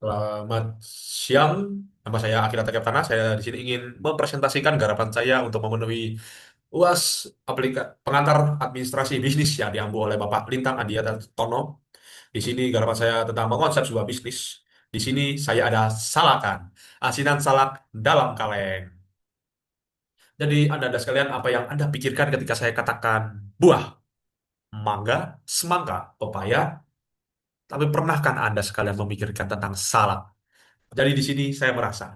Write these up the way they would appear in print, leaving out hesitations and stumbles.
Selamat siang, nama saya Akila Tanah. Saya di sini ingin mempresentasikan garapan saya untuk memenuhi UAS pengantar administrasi bisnis yang diambil oleh Bapak Lintang Adiata Tono. Di sini garapan saya tentang mengonsep sebuah bisnis. Di sini saya ada salakan, asinan salak dalam kaleng. Jadi Anda sekalian, apa yang Anda pikirkan ketika saya katakan buah, mangga, semangka, pepaya? Tapi pernahkah Anda sekalian memikirkan tentang salak? Jadi di sini saya merasa.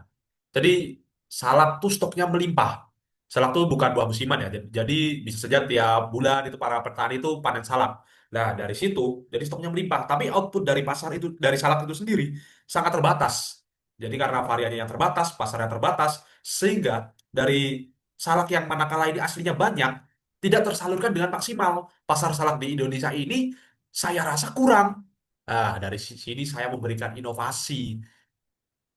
Jadi salak tuh stoknya melimpah. Salak tuh bukan buah musiman ya. Jadi bisa saja tiap bulan itu para petani itu panen salak. Nah, dari situ jadi stoknya melimpah. Tapi output dari pasar itu dari salak itu sendiri sangat terbatas. Jadi karena variannya yang terbatas, pasarnya terbatas, sehingga dari salak yang manakala ini aslinya banyak tidak tersalurkan dengan maksimal. Pasar salak di Indonesia ini saya rasa kurang. Nah, dari sini saya memberikan inovasi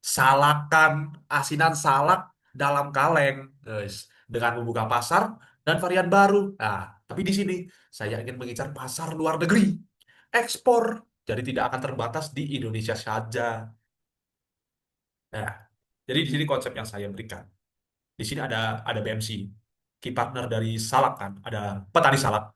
salakan asinan salak dalam kaleng, guys, dengan membuka pasar dan varian baru. Nah, tapi di sini saya ingin mengincar pasar luar negeri, ekspor, jadi tidak akan terbatas di Indonesia saja. Nah, jadi di sini konsep yang saya berikan. Di sini ada BMC, key partner dari salak kan, ada petani salak.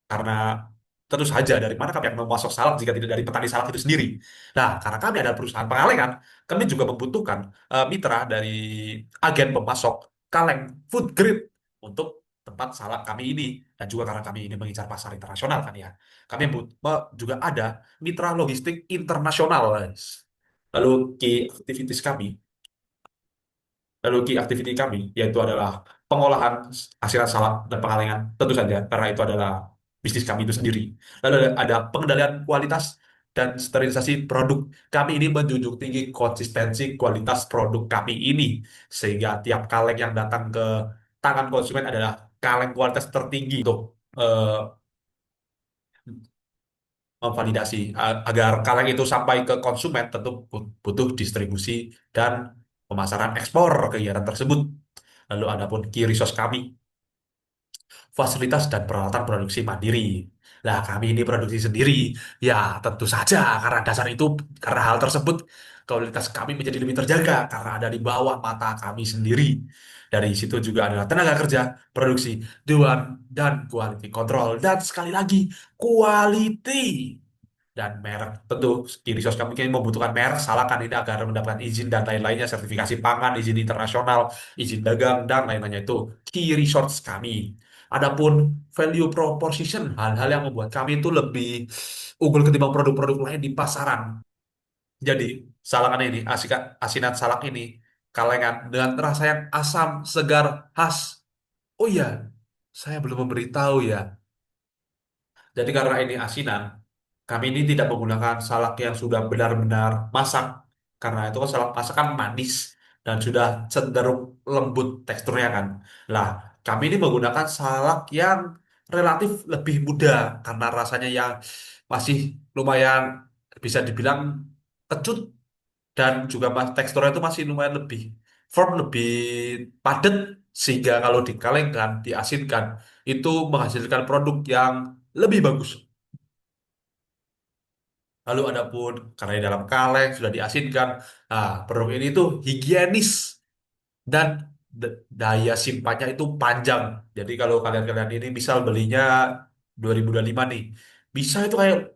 Karena tentu saja dari mana kami akan memasok salak jika tidak dari petani salak itu sendiri. Nah, karena kami adalah perusahaan pengalengan, kami juga membutuhkan mitra dari agen pemasok kaleng food grade untuk tempat salak kami ini. Dan juga karena kami ini mengincar pasar internasional kan ya. Kami juga ada mitra logistik internasional, guys. Lalu key activities kami Lalu key activity kami, yaitu adalah pengolahan hasil salak dan pengalengan, tentu saja, karena itu adalah bisnis kami itu sendiri. Lalu ada pengendalian kualitas dan sterilisasi produk. Kami ini menjunjung tinggi konsistensi kualitas produk kami ini, sehingga tiap kaleng yang datang ke tangan konsumen adalah kaleng kualitas tertinggi untuk eh, memvalidasi. Agar kaleng itu sampai ke konsumen, tentu butuh distribusi dan pemasaran ekspor kegiatan tersebut. Lalu adapun key resource kami, fasilitas dan peralatan produksi mandiri. Lah kami ini produksi sendiri. Ya tentu saja karena dasar itu, karena hal tersebut kualitas kami menjadi lebih terjaga karena ada di bawah mata kami sendiri. Dari situ juga adalah tenaga kerja, produksi, dewan, dan quality control. Dan sekali lagi, quality dan merek. Tentu key resource kami ini membutuhkan merek salakan ini agar mendapatkan izin dan lain-lainnya, sertifikasi pangan, izin internasional, izin dagang, dan lain-lainnya itu key resource kami. Adapun value proposition, hal-hal yang membuat kami itu lebih unggul ketimbang produk-produk lain di pasaran. Jadi, salakan ini, asinan salak ini, kalengan dengan rasa yang asam, segar, khas. Oh iya, saya belum memberitahu ya. Jadi karena ini asinan, kami ini tidak menggunakan salak yang sudah benar-benar masak. Karena itu kan salak masak kan manis dan sudah cenderung lembut teksturnya kan. Lah, kami ini menggunakan salak yang relatif lebih muda karena rasanya yang masih lumayan bisa dibilang kecut, dan juga teksturnya itu masih lumayan lebih firm, lebih padat, sehingga kalau dikalengkan, diasinkan, itu menghasilkan produk yang lebih bagus. Lalu adapun karena di dalam kaleng sudah diasinkan, nah, produk ini tuh higienis dan daya simpannya itu panjang. Jadi kalau kalian-kalian ini misal belinya 2025 nih, bisa itu kayak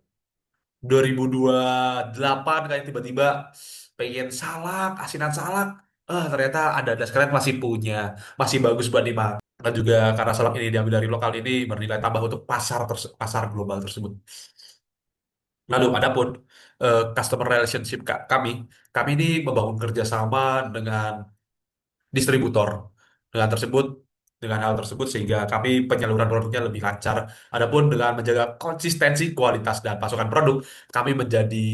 2028 kayak tiba-tiba pengen salak, asinan salak. Ternyata ada sekalian masih punya, masih bagus buat dimakan. Dan juga karena salak ini diambil dari lokal ini bernilai tambah untuk pasar global tersebut. Lalu adapun customer relationship kami ini membangun kerjasama dengan distributor. Dengan tersebut, dengan hal tersebut sehingga kami penyaluran produknya lebih lancar. Adapun dengan menjaga konsistensi kualitas dan pasokan produk, kami menjadi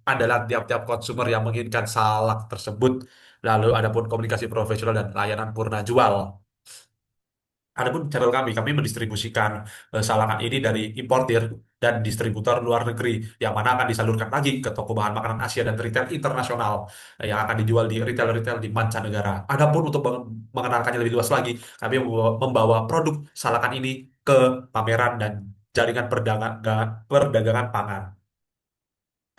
andalan tiap-tiap konsumer yang menginginkan salak tersebut. Lalu adapun komunikasi profesional dan layanan purna jual. Adapun channel kami mendistribusikan salahan ini dari importir dan distributor luar negeri yang mana akan disalurkan lagi ke toko bahan makanan Asia dan retail internasional yang akan dijual di retail-retail di mancanegara. Adapun untuk mengenalkannya lebih luas lagi, kami membawa produk salakan ini ke pameran dan jaringan perdagangan pangan.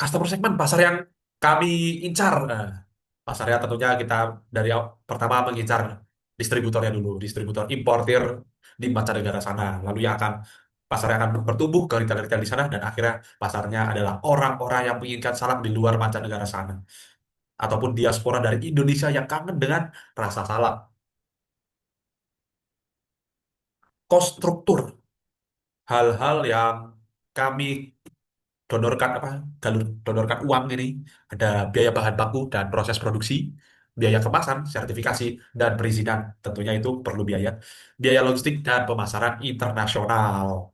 Customer segment pasar yang Kami incar. Pasarnya tentunya kita dari pertama mengincar distributornya dulu, distributor importir di mancanegara sana. Lalu yang akan pasarnya akan bertumbuh ke retail-retail di sana dan akhirnya pasarnya adalah orang-orang yang menginginkan salak di luar mancanegara sana ataupun diaspora dari Indonesia yang kangen dengan rasa salak. Cost struktur, hal-hal yang kami donorkan apa donorkan uang ini ada biaya bahan baku dan proses produksi, biaya kemasan, sertifikasi dan perizinan tentunya itu perlu biaya logistik dan pemasaran internasional.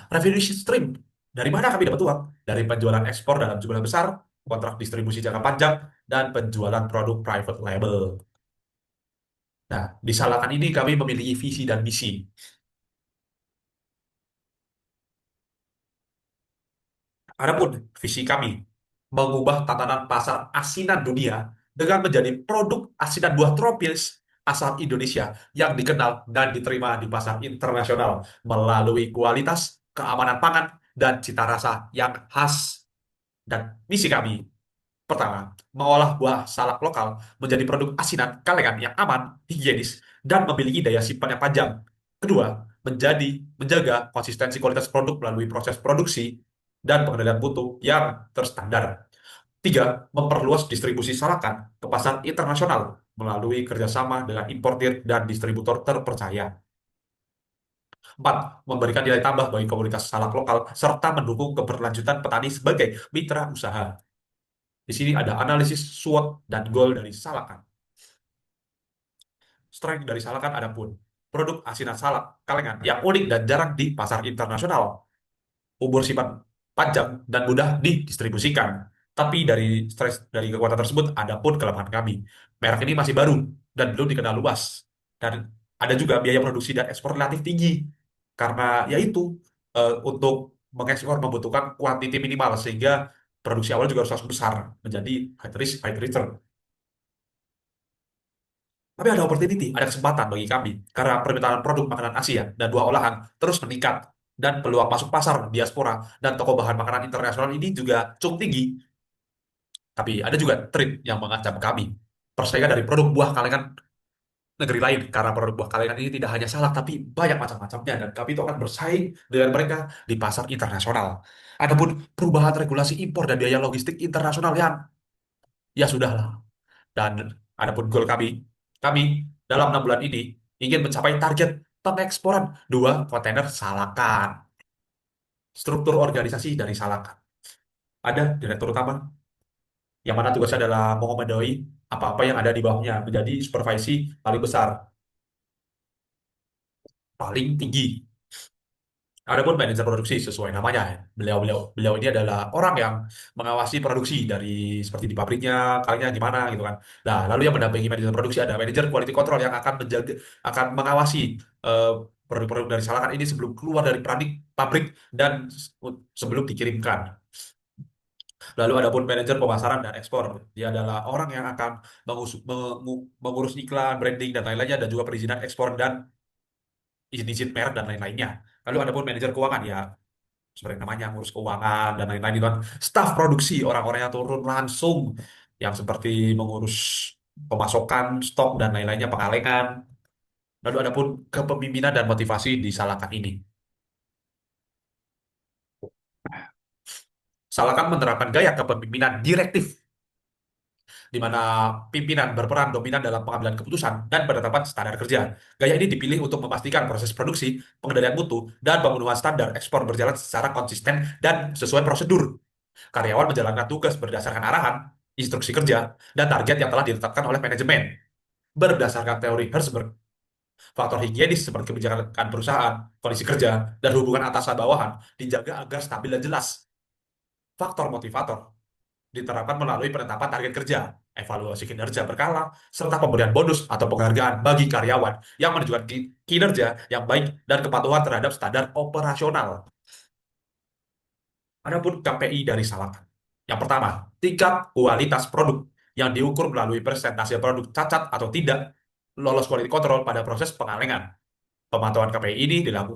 Revenue stream, dari mana kami dapat uang? Dari penjualan ekspor dalam jumlah besar, kontrak distribusi jangka panjang, dan penjualan produk private label. Nah, di Salakan ini kami memiliki visi dan misi. Adapun visi kami mengubah tatanan pasar asinan dunia dengan menjadi produk asinan buah tropis asal Indonesia yang dikenal dan diterima di pasar internasional melalui kualitas, keamanan pangan, dan cita rasa yang khas. Dan misi kami, pertama, mengolah buah salak lokal menjadi produk asinan kalengan yang aman, higienis, dan memiliki daya simpan yang panjang. Kedua, menjaga konsistensi kualitas produk melalui proses produksi dan pengendalian mutu yang terstandar. Tiga, memperluas distribusi salakan ke pasar internasional melalui kerjasama dengan importir dan distributor terpercaya. Empat, memberikan nilai tambah bagi komunitas salak lokal serta mendukung keberlanjutan petani sebagai mitra usaha. Di sini ada analisis SWOT dan goal dari Salakan. Strength dari Salakan ada pun produk asinan salak kalengan yang unik dan jarang di pasar internasional, umur simpan panjang dan mudah didistribusikan. Tapi dari kekuatan tersebut ada pun kelemahan kami. Merek ini masih baru dan belum dikenal luas. Dan ada juga biaya produksi dan ekspor relatif tinggi. Karena yaitu untuk mengekspor membutuhkan kuantiti minimal sehingga produksi awal juga harus langsung besar menjadi high risk high return. Tapi ada opportunity, ada kesempatan bagi kami karena permintaan produk makanan Asia dan buah olahan terus meningkat dan peluang masuk pasar diaspora dan toko bahan makanan internasional ini juga cukup tinggi. Tapi ada juga tren yang mengancam kami. Persaingan dari produk buah kalengan negeri lain karena produk buah kalengan ini tidak hanya salak tapi banyak macam-macamnya dan kami itu akan bersaing dengan mereka di pasar internasional. Adapun perubahan regulasi impor dan biaya logistik internasional yang ya sudahlah. Dan adapun goal kami, kami dalam 6 bulan ini ingin mencapai target pengeksporan 2 kontainer Salakan. Struktur organisasi dari Salakan. Ada direktur utama, yang mana tugasnya adalah mengomandaui apa-apa yang ada di bawahnya, menjadi supervisi paling besar, paling tinggi. Adapun manajer produksi sesuai namanya, ya. Beliau ini adalah orang yang mengawasi produksi dari seperti di pabriknya, kalinya gimana gitu kan. Nah, lalu yang mendampingi manajer produksi ada manajer quality control yang akan akan mengawasi eh, produk-produk dari Salakan ini sebelum keluar dari pabrik dan sebelum dikirimkan. Lalu adapun manajer pemasaran dan ekspor, dia adalah orang yang akan mengurus iklan, branding dan lain-lainnya dan juga perizinan ekspor dan izin-izin merek dan lain-lainnya. Lalu adapun manajer keuangan ya seperti namanya ngurus keuangan dan lain-lain itu kan staf produksi orang-orang yang turun langsung yang seperti mengurus pemasokan stok dan lain-lainnya pengalengan lalu adapun kepemimpinan dan motivasi di Salakan ini. Salakan menerapkan gaya kepemimpinan direktif di mana pimpinan berperan dominan dalam pengambilan keputusan dan penetapan standar kerja. Gaya ini dipilih untuk memastikan proses produksi, pengendalian mutu, dan pemenuhan standar ekspor berjalan secara konsisten dan sesuai prosedur. Karyawan menjalankan tugas berdasarkan arahan, instruksi kerja, dan target yang telah ditetapkan oleh manajemen. Berdasarkan teori Herzberg, faktor higienis seperti kebijakan perusahaan, kondisi kerja, dan hubungan atasan bawahan dijaga agar stabil dan jelas. Faktor motivator diterapkan melalui penetapan target kerja, evaluasi kinerja berkala, serta pemberian bonus atau penghargaan bagi karyawan yang menunjukkan kinerja yang baik dan kepatuhan terhadap standar operasional. Adapun KPI dari Salakan. Yang pertama, tingkat kualitas produk yang diukur melalui presentasi produk cacat atau tidak lolos quality control pada proses pengalengan. Pemantauan KPI ini dilakukan